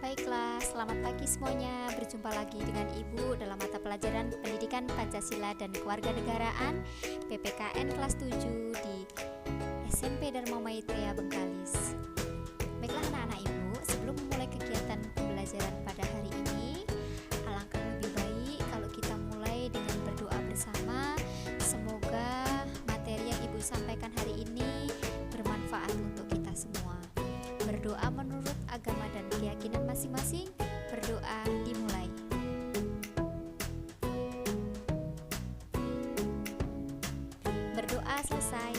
Baiklah, selamat pagi semuanya. Berjumpa lagi dengan Ibu dalam mata pelajaran Pendidikan Pancasila dan Kewarganegaraan PPKN kelas 7 di SMP Dharma Maitreya Bengkalis. Baiklah anak-anak Ibu, sebelum memulai kegiatan pembelajaran pada hari ini, alangkah lebih baik kalau kita mulai dengan berdoa bersama. Semoga materi yang Ibu sampaikan hari ini bermanfaat untuk kita semua. Berdoa menurut agama dan keyakinan masing-masing. Berdoa dimulai. Berdoa selesai.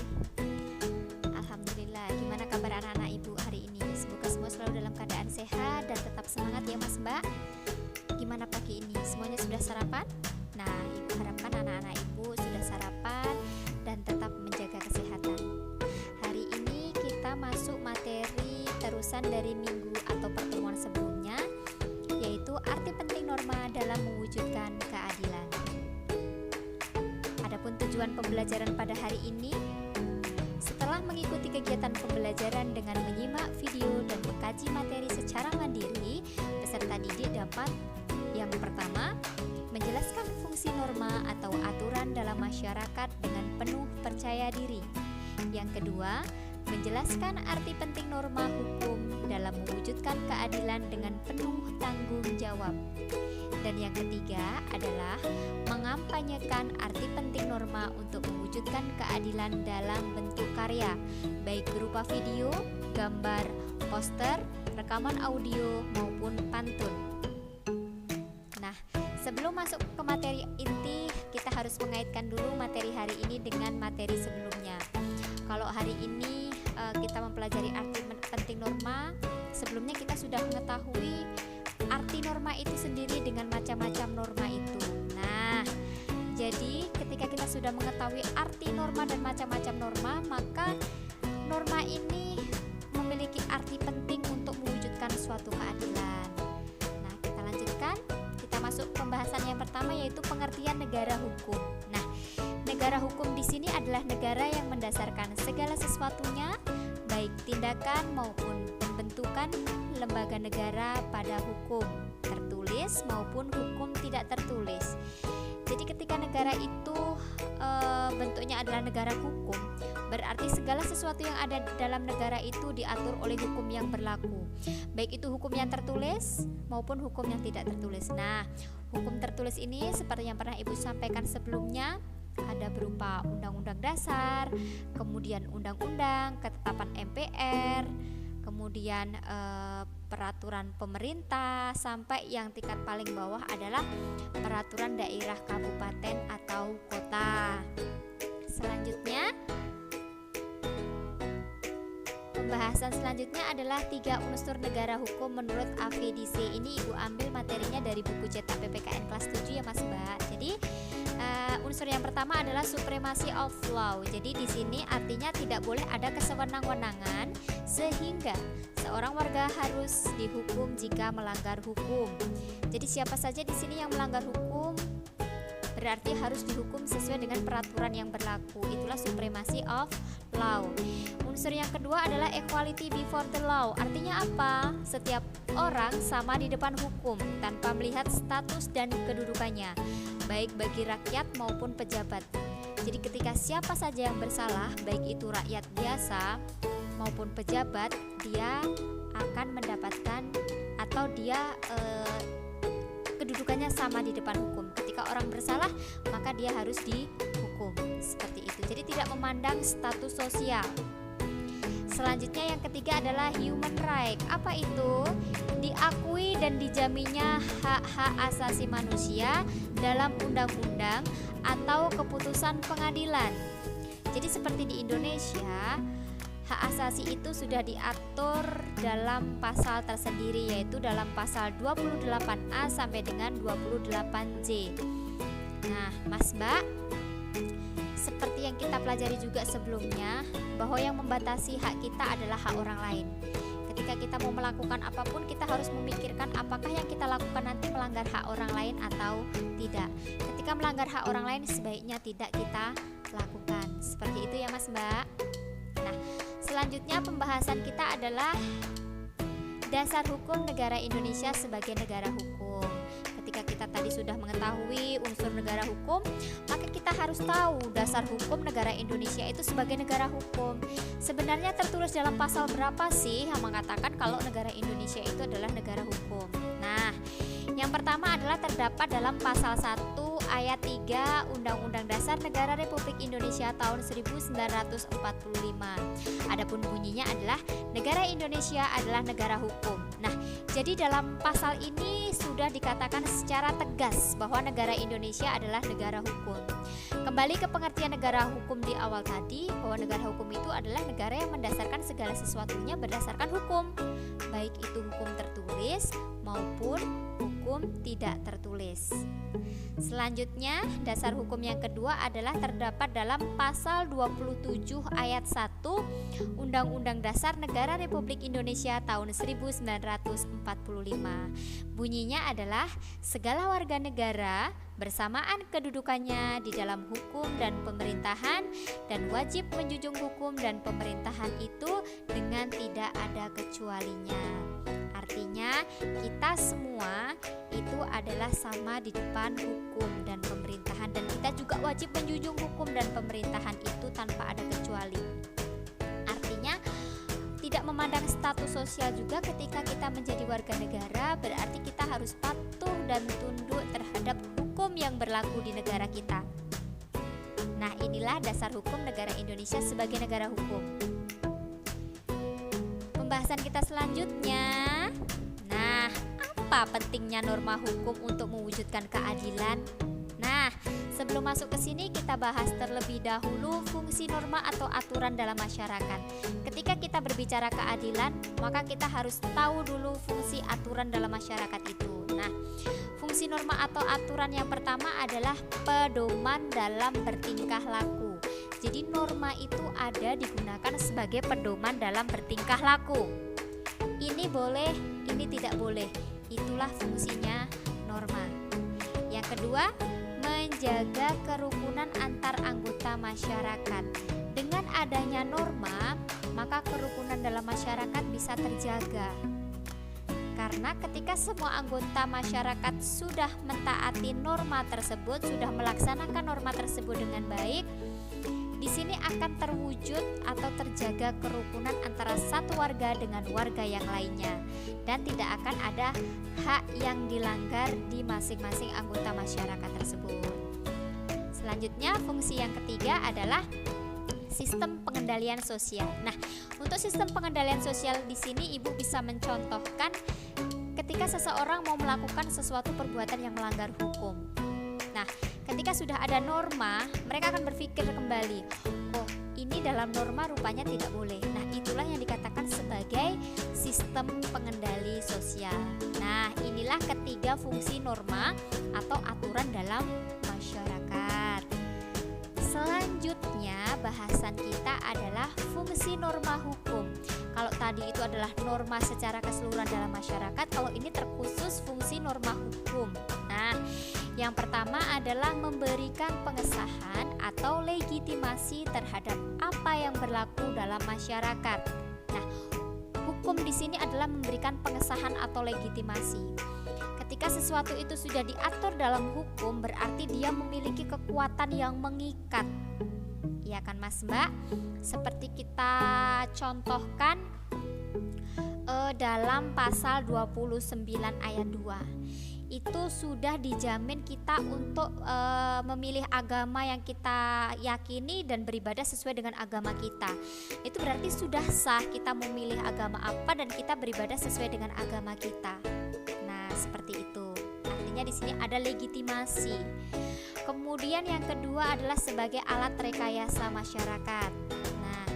Alhamdulillah. Gimana kabar anak-anak Ibu hari ini? Semoga semua selalu dalam keadaan sehat dan tetap semangat ya Mas Mbak. Gimana pagi ini? Semuanya sudah sarapan? Nah, Ibu harapkan anak-anak Ibu sudah sarapan dan tetap menjaga kesehatan. Hari ini kita masuk materi terusan dari minggu atau pertemuan sebelumnya, yaitu arti penting norma dalam mewujudkan keadilan. Adapun tujuan pembelajaran pada hari ini, setelah mengikuti kegiatan pembelajaran dengan menyimak video dan mengkaji materi secara mandiri, peserta didik dapat yang pertama, menjelaskan fungsi norma atau aturan dalam masyarakat dengan penuh percaya diri. Yang kedua, menjelaskan arti penting norma hukum dalam mewujudkan keadilan dengan penuh tanggung jawab. Dan yang ketiga adalah mengampanyekan arti penting norma untuk mewujudkan keadilan dalam bentuk karya, baik berupa video, gambar, poster, rekaman audio maupun pantun. Nah, sebelum masuk ke materi inti, kita harus mengaitkan dulu materi hari ini dengan materi sebelumnya. Kalau hari ini kita mempelajari arti penting norma, sebelumnya kita sudah mengetahui arti norma itu sendiri dengan macam-macam norma itu. Nah, jadi ketika kita sudah mengetahui arti norma dan macam-macam norma, maka norma ini memiliki arti penting untuk mewujudkan suatu keadilan. Nah, kita lanjutkan. Kita masuk pembahasan yang pertama, yaitu pengertian negara hukum. Nah, negara hukum di sini adalah negara yang mendasarkan segala sesuatunya, baik tindakan maupun pembentukan lembaga negara pada hukum tertulis maupun hukum tidak tertulis. Jadi ketika negara itu bentuknya adalah negara hukum, berarti segala sesuatu yang ada dalam negara itu diatur oleh hukum yang berlaku, baik itu hukum yang tertulis maupun hukum yang tidak tertulis. Nah, hukum tertulis ini seperti yang pernah Ibu sampaikan sebelumnya, ada berupa undang-undang dasar, kemudian undang-undang, ketetapan MPR, kemudian peraturan pemerintah, sampai yang tingkat paling bawah adalah peraturan daerah kabupaten atau kota. Selanjutnya, pembahasan selanjutnya adalah 3 unsur negara hukum menurut AVDC. Ini Ibu ambil materinya dari buku cetak PPKN kelas 7 ya Mas Mbak. Jadi unsur yang pertama adalah supremacy of law. Jadi di sini artinya tidak boleh ada kesewenang-wenangan sehingga seorang warga harus dihukum jika melanggar hukum. Jadi siapa saja di sini yang melanggar hukum berarti harus dihukum sesuai dengan peraturan yang berlaku. Itulah supremacy of law. Unsur yang kedua adalah equality before the law. Artinya apa? Setiap orang sama di depan hukum tanpa melihat status dan kedudukannya, baik bagi rakyat maupun pejabat. Jadi ketika siapa saja yang bersalah, baik itu rakyat biasa maupun pejabat, dia akan mendapatkan atau dia kedudukannya sama di depan hukum. Ketika orang bersalah, maka dia harus dihukum. Seperti itu. Jadi tidak memandang status sosial. Selanjutnya yang ketiga adalah human right. Apa itu? Diakui dan dijaminnya hak-hak asasi manusia dalam undang-undang atau keputusan pengadilan. Jadi seperti di Indonesia, hak asasi itu sudah diatur dalam pasal tersendiri, yaitu dalam pasal 28A sampai dengan 28J. Nah, Mas Mbak, seperti yang kita pelajari juga sebelumnya, bahwa yang membatasi hak kita adalah hak orang lain. Ketika kita mau melakukan apapun, kita harus memikirkan apakah yang kita lakukan nanti melanggar hak orang lain atau tidak. Ketika melanggar hak orang lain, sebaiknya tidak kita lakukan. Seperti itu ya Mas Mbak. Nah, selanjutnya pembahasan kita adalah dasar hukum negara Indonesia sebagai negara hukum. Ketika kita tadi sudah mengetahui unsur negara hukum, maka kita harus tahu dasar hukum negara Indonesia itu sebagai negara hukum. Sebenarnya tertulis dalam pasal berapa sih yang mengatakan kalau negara Indonesia itu adalah negara hukum? Nah, yang pertama adalah terdapat dalam pasal 1 ayat 3 Undang-Undang Dasar Negara Republik Indonesia tahun 1945. Adapun bunyinya adalah negara Indonesia adalah negara hukum. Nah, jadi dalam pasal ini sudah dikatakan secara tegas bahwa negara Indonesia adalah negara hukum. Kembali ke pengertian negara hukum di awal tadi, bahwa negara hukum itu adalah negara yang mendasarkan segala sesuatunya berdasarkan hukum, baik itu hukum tertulis maupun hukum tidak tertulis. Selanjutnya, dasar hukum yang kedua adalah terdapat dalam pasal 27 ayat 1 Undang-Undang Dasar Negara Republik Indonesia tahun 1945. Bunyinya adalah segala warga negara bersamaan kedudukannya di dalam hukum dan pemerintahan dan wajib menjunjung hukum dan pemerintahan itu dengan tidak ada kecualinya. Artinya kita semua itu adalah sama di depan hukum dan pemerintahan, dan kita juga wajib menjunjung hukum dan pemerintahan itu tanpa ada kecuali. Artinya tidak memandang status sosial juga ketika kita menjadi warga negara, berarti kita harus patuh dan tunduk terhadap hukum yang berlaku di negara kita. Nah, inilah dasar hukum negara Indonesia sebagai negara hukum. Pembahasan kita selanjutnya. Nah, apa pentingnya norma hukum untuk mewujudkan keadilan? Nah, sebelum masuk ke sini kita bahas terlebih dahulu fungsi norma atau aturan dalam masyarakat. Ketika kita berbicara keadilan, maka kita harus tahu dulu fungsi aturan dalam masyarakat itu. Nah, fungsi norma atau aturan yang pertama adalah pedoman dalam bertingkah laku. Jadi norma itu ada digunakan sebagai pedoman dalam bertingkah laku. Ini boleh, ini tidak boleh. Itulah fungsinya norma. Yang kedua, menjaga kerukunan antar anggota masyarakat. Dengan adanya norma, maka kerukunan dalam masyarakat bisa terjaga. Karena ketika semua anggota masyarakat sudah mentaati norma tersebut, sudah melaksanakan norma tersebut dengan baik, di sini akan terwujud atau terjaga kerukunan antara satu warga dengan warga yang lainnya, dan tidak akan ada hak yang dilanggar di masing-masing anggota masyarakat tersebut. Selanjutnya, fungsi yang ketiga adalah sistem pengendalian sosial. Nah, untuk sistem pengendalian sosial di sini Ibu bisa mencontohkan ketika seseorang mau melakukan sesuatu perbuatan yang melanggar hukum. Nah, ketika sudah ada norma, mereka akan berpikir kembali, oh ini dalam norma rupanya tidak boleh. Nah, itulah yang dikatakan sebagai sistem pengendali sosial. Nah, inilah ketiga fungsi norma atau aturan dalam masyarakat. Selanjutnya, bahasan kita adalah fungsi norma hukum. Kalau tadi itu adalah norma secara keseluruhan dalam masyarakat, kalau ini terkhusus fungsi norma hukum. Nah, yang pertama adalah memberikan pengesahan atau legitimasi terhadap apa yang berlaku dalam masyarakat. Nah, hukum di sini adalah memberikan pengesahan atau legitimasi. Ketika sesuatu itu sudah diatur dalam hukum, berarti dia memiliki kekuatan yang mengikat. Iya kan Mas Mbak? Seperti kita contohkan dalam pasal 29 ayat 2. Itu sudah dijamin kita untuk memilih agama yang kita yakini dan beribadah sesuai dengan agama kita. Itu berarti sudah sah kita memilih agama apa dan kita beribadah sesuai dengan agama kita. Nah, seperti itu. Artinya di sini ada legitimasi. Kemudian yang kedua adalah sebagai alat rekayasa masyarakat. Nah,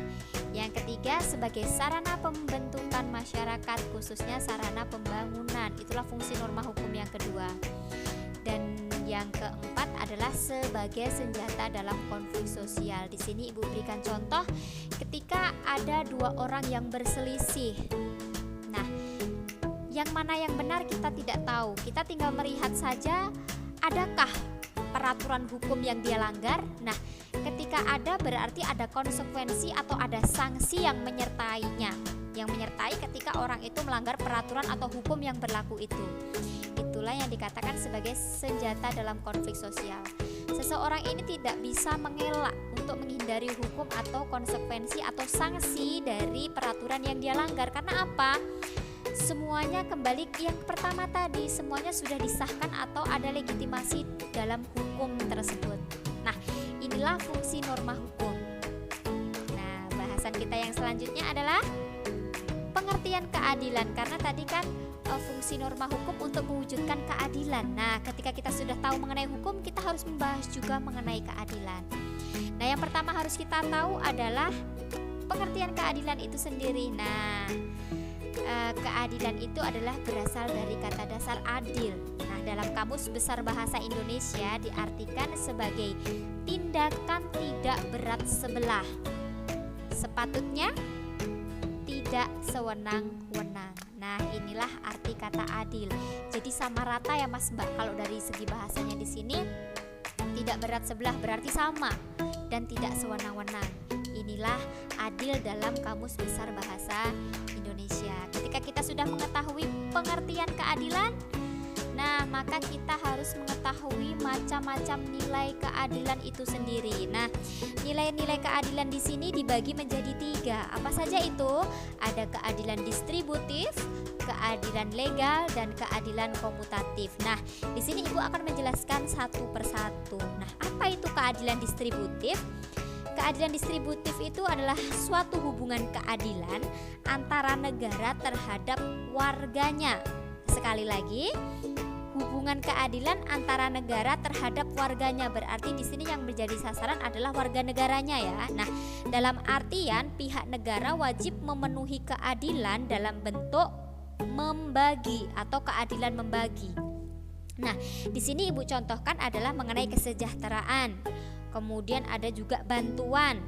yang ketiga sebagai sarana pembentukan masyarakat, khususnya sarana pembangunan. Itulah fungsi norma hukum yang kedua. Dan yang keempat adalah sebagai senjata dalam konflik sosial. Di sini Ibu berikan contoh ketika ada dua orang yang berselisih. Nah, yang mana yang benar kita tidak tahu. Kita tinggal melihat saja adakah peraturan hukum yang dia langgar. Nah, ketika ada berarti ada konsekuensi atau ada sanksi yang menyertainya. yang menyertai ketika orang itu melanggar peraturan atau hukum yang berlaku itu. Itulah yang dikatakan sebagai senjata dalam konflik sosial. Seseorang ini tidak bisa mengelak untuk menghindari hukum atau konsekuensi atau sanksi dari peraturan yang dia langgar. Karena apa? Semuanya kembali yang pertama tadi, semuanya sudah disahkan atau ada legitimasi dalam hukum tersebut. Nah, inilah fungsi norma hukum. Nah, bahasan kita yang selanjutnya adalah pengertian keadilan, karena tadi kan fungsi norma hukum untuk mewujudkan keadilan. Nah, ketika kita sudah tahu mengenai hukum, kita harus membahas juga mengenai keadilan. Nah, yang pertama harus kita tahu adalah pengertian keadilan itu sendiri. Nah, keadilan itu adalah berasal dari kata dasar adil. Nah, dalam Kamus Besar Bahasa Indonesia diartikan sebagai tindakan tidak berat sebelah, sepatutnya tidak sewenang-wenang. Nah, inilah arti kata adil. Jadi sama rata ya Mas Mbak, kalau dari segi bahasanya di sini tidak berat sebelah berarti sama dan tidak sewenang-wenang. Inilah adil dalam Kamus Besar Bahasa Indonesia. Ketika kita sudah mengetahui pengertian keadilan, nah maka kita harus mengetahui macam-macam nilai keadilan itu sendiri. Nah, nilai-nilai keadilan di sini dibagi menjadi 3. Apa saja itu? Ada keadilan distributif, keadilan legal, dan keadilan komutatif. Nah, di sini Ibu akan menjelaskan satu persatu. Nah, apa itu keadilan distributif? Keadilan distributif itu adalah suatu hubungan keadilan antara negara terhadap warganya. Sekali lagi, hubungan keadilan antara negara terhadap warganya, berarti di sini yang menjadi sasaran adalah warga negaranya ya. Nah, dalam artian pihak negara wajib memenuhi keadilan dalam bentuk membagi atau keadilan membagi. Nah, di sini Ibu contohkan adalah mengenai kesejahteraan. Kemudian ada juga bantuan,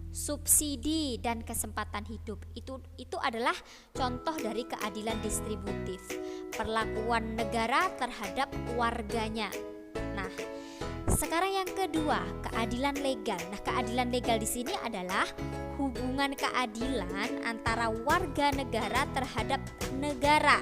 subsidi, dan kesempatan hidup. Itu adalah contoh dari keadilan distributif, perlakuan negara terhadap warganya. Nah, sekarang yang kedua, keadilan legal. Nah, keadilan legal di sini adalah hubungan keadilan antara warga negara terhadap negara,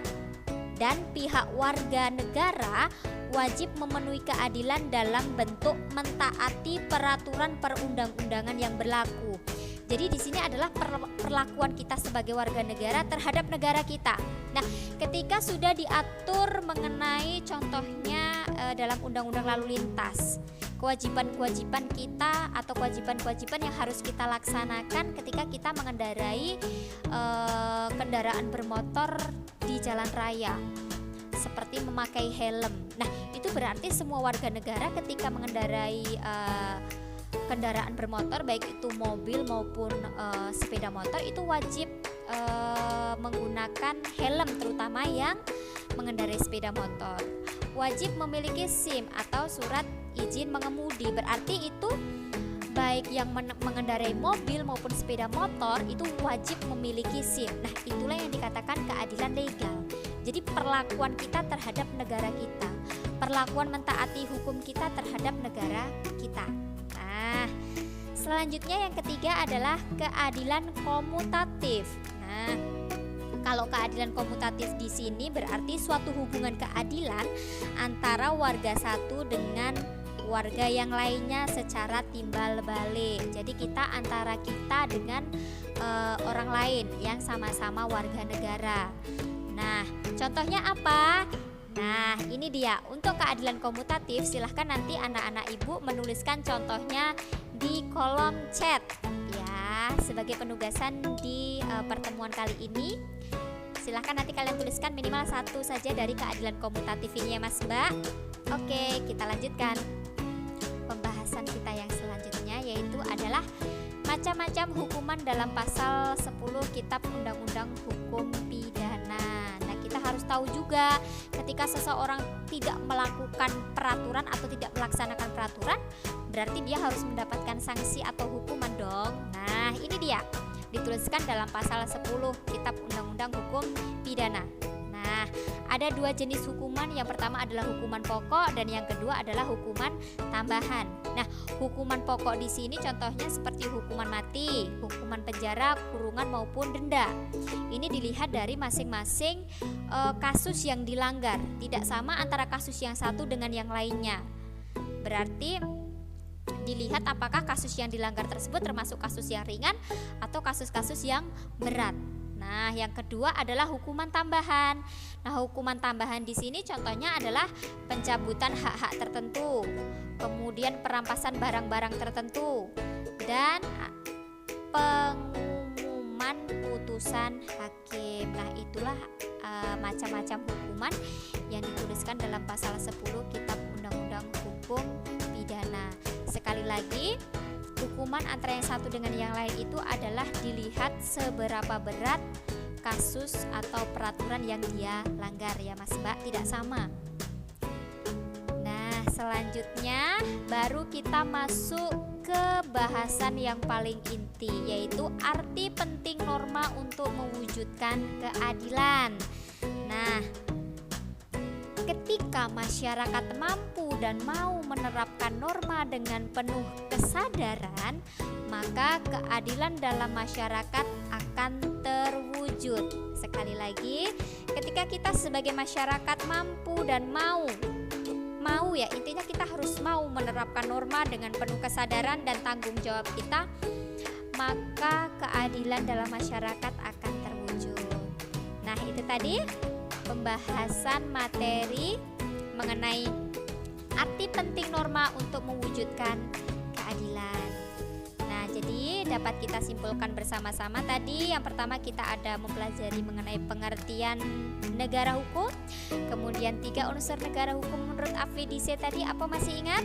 dan pihak warga negara wajib memenuhi keadilan dalam bentuk mentaati peraturan perundang-undangan yang berlaku. Jadi di sini adalah perlakuan kita sebagai warga negara terhadap negara kita. Nah, ketika sudah diatur mengenai contohnya dalam undang-undang lalu lintas, kewajiban-kewajiban kita atau kewajiban-kewajiban yang harus kita laksanakan ketika kita mengendarai kendaraan bermotor di jalan raya, seperti memakai helm. Nah, itu berarti semua warga negara ketika mengendarai kendaraan bermotor, baik itu mobil maupun sepeda motor, itu wajib menggunakan helm, terutama yang mengendarai sepeda motor. Wajib memiliki SIM atau surat izin mengemudi, berarti itu baik yang mengendarai mobil maupun sepeda motor itu wajib memiliki SIM. Nah, itulah yang dikatakan keadilan legal. Jadi perlakuan kita terhadap negara kita, perlakuan mentaati hukum kita terhadap negara kita. Nah, selanjutnya yang ketiga adalah keadilan komutatif. Nah, kalau keadilan komutatif di sini berarti suatu hubungan keadilan antara warga satu dengan warga yang lainnya secara timbal balik. Jadi antara kita dengan orang lain yang sama-sama warga negara. Nah, contohnya apa? Nah, ini dia. Untuk keadilan komutatif, silahkan nanti anak-anak Ibu menuliskan contohnya di kolom chat ya, sebagai penugasan di pertemuan kali ini. Silahkan nanti kalian tuliskan minimal 1 saja dari keadilan komutatif ini ya Mas Mbak. Oke, kita lanjutkan pembahasan kita yang selanjutnya, yaitu adalah macam-macam hukuman dalam pasal 10 Kitab Undang-Undang Hukum Pidana. Nah, kita harus tahu juga ketika seseorang tidak melakukan peraturan atau tidak melaksanakan peraturan, berarti dia harus mendapatkan sanksi atau hukuman dong. Nah, ini dia, dituliskan dalam pasal 10 Kitab Undang-Undang Hukum Pidana. Nah, ada 2 jenis hukuman. Yang pertama adalah hukuman pokok dan yang kedua adalah hukuman tambahan. Nah, hukuman pokok di sini contohnya seperti hukuman mati, hukuman penjara, kurungan maupun denda. Ini dilihat dari masing-masing kasus yang dilanggar. Tidak sama antara kasus yang satu dengan yang lainnya. Berarti dilihat apakah kasus yang dilanggar tersebut termasuk kasus yang ringan atau kasus-kasus yang berat. Nah, yang kedua adalah hukuman tambahan. Nah, hukuman tambahan di sini contohnya adalah pencabutan hak-hak tertentu, kemudian perampasan barang-barang tertentu, dan pengumuman putusan hakim. Nah, itulah macam-macam hukuman yang dituliskan dalam pasal 10 Kitab Undang-Undang Hukum Pidana. Sekali lagi, hukuman antara yang satu dengan yang lain itu adalah dilihat seberapa berat kasus atau peraturan yang dia langgar ya Mas Mbak, tidak sama. Nah, selanjutnya baru kita masuk ke bahasan yang paling inti, yaitu arti penting norma untuk mewujudkan keadilan. Nah, ketika masyarakat mampu dan mau menerapkan norma dengan penuh kesadaran, maka keadilan dalam masyarakat akan terwujud. Sekali lagi, ketika kita sebagai masyarakat mampu dan mau ya, intinya kita harus mau menerapkan norma dengan penuh kesadaran dan tanggung jawab kita, maka keadilan dalam masyarakat akan terwujud. Nah, itu tadi pembahasan materi mengenai arti penting norma untuk mewujudkan keadilan. Nah, jadi dapat kita simpulkan bersama-sama tadi. Yang pertama kita ada mempelajari mengenai pengertian negara hukum. Kemudian 3 unsur negara hukum menurut AFDC tadi, apa masih ingat?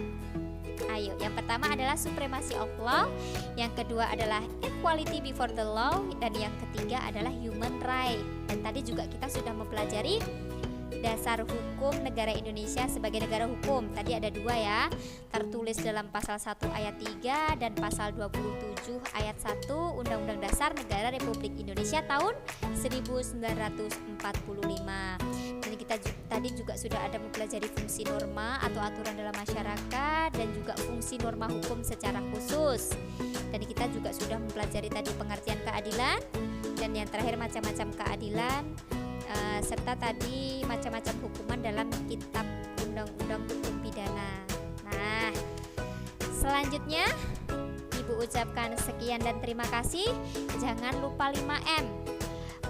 Ayo, yang pertama adalah supremacy of law, yang kedua adalah equality before the law, dan yang ketiga adalah human right. Dan tadi juga kita sudah mempelajari dasar hukum negara Indonesia sebagai negara hukum. Tadi ada 2 ya, tertulis dalam pasal 1 ayat 3 dan pasal 27 ayat 1 Undang-Undang Dasar Negara Republik Indonesia tahun 1945. Dan kita tadi juga sudah ada mempelajari fungsi norma atau aturan dalam masyarakat dan juga fungsi norma hukum secara khusus. Dan kita juga sudah mempelajari tadi pengertian keadilan, dan yang terakhir macam-macam keadilan, serta tadi macam-macam hukuman dalam Kitab Undang-Undang Hukum Pidana. Nah, selanjutnya Ibu ucapkan sekian dan terima kasih. Jangan lupa 5M: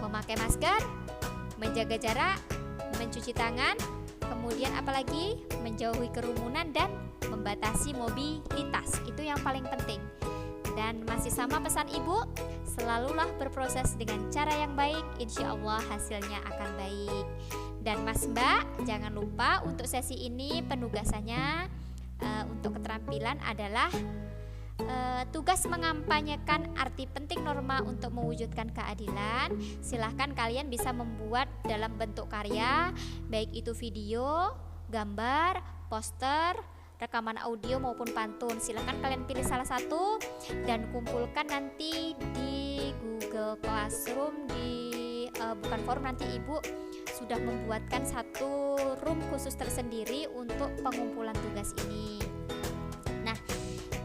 memakai masker, menjaga jarak, mencuci tangan, kemudian apalagi menjauhi kerumunan dan membatasi mobilitas. Itu yang paling penting. Dan masih sama pesan Ibu, selalulah berproses dengan cara yang baik, insya Allah hasilnya akan baik. Dan Mas Mbak, jangan lupa untuk sesi ini penugasannya untuk keterampilan adalah tugas mengampanyekan arti penting norma untuk mewujudkan keadilan. Silahkan kalian bisa membuat dalam bentuk karya, baik itu video, gambar, poster, rekaman audio maupun pantun. Silahkan kalian pilih salah satu dan kumpulkan nanti di Google Classroom, di bukan forum, nanti Ibu sudah membuatkan satu room khusus tersendiri untuk pengumpulan tugas ini. Nah,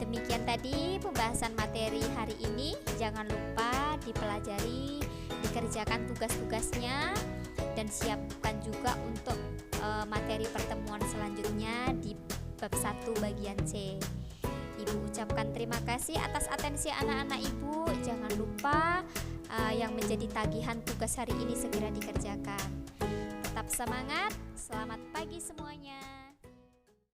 demikian tadi pembahasan materi hari ini. Jangan lupa dipelajari, dikerjakan tugas-tugasnya, dan siapkan juga untuk materi pertemuan selanjutnya di bab 1 bagian C. Ibu ucapkan terima kasih atas atensi anak-anak Ibu. Jangan lupa yang menjadi tagihan tugas hari ini segera dikerjakan. Tetap semangat. Selamat pagi semuanya.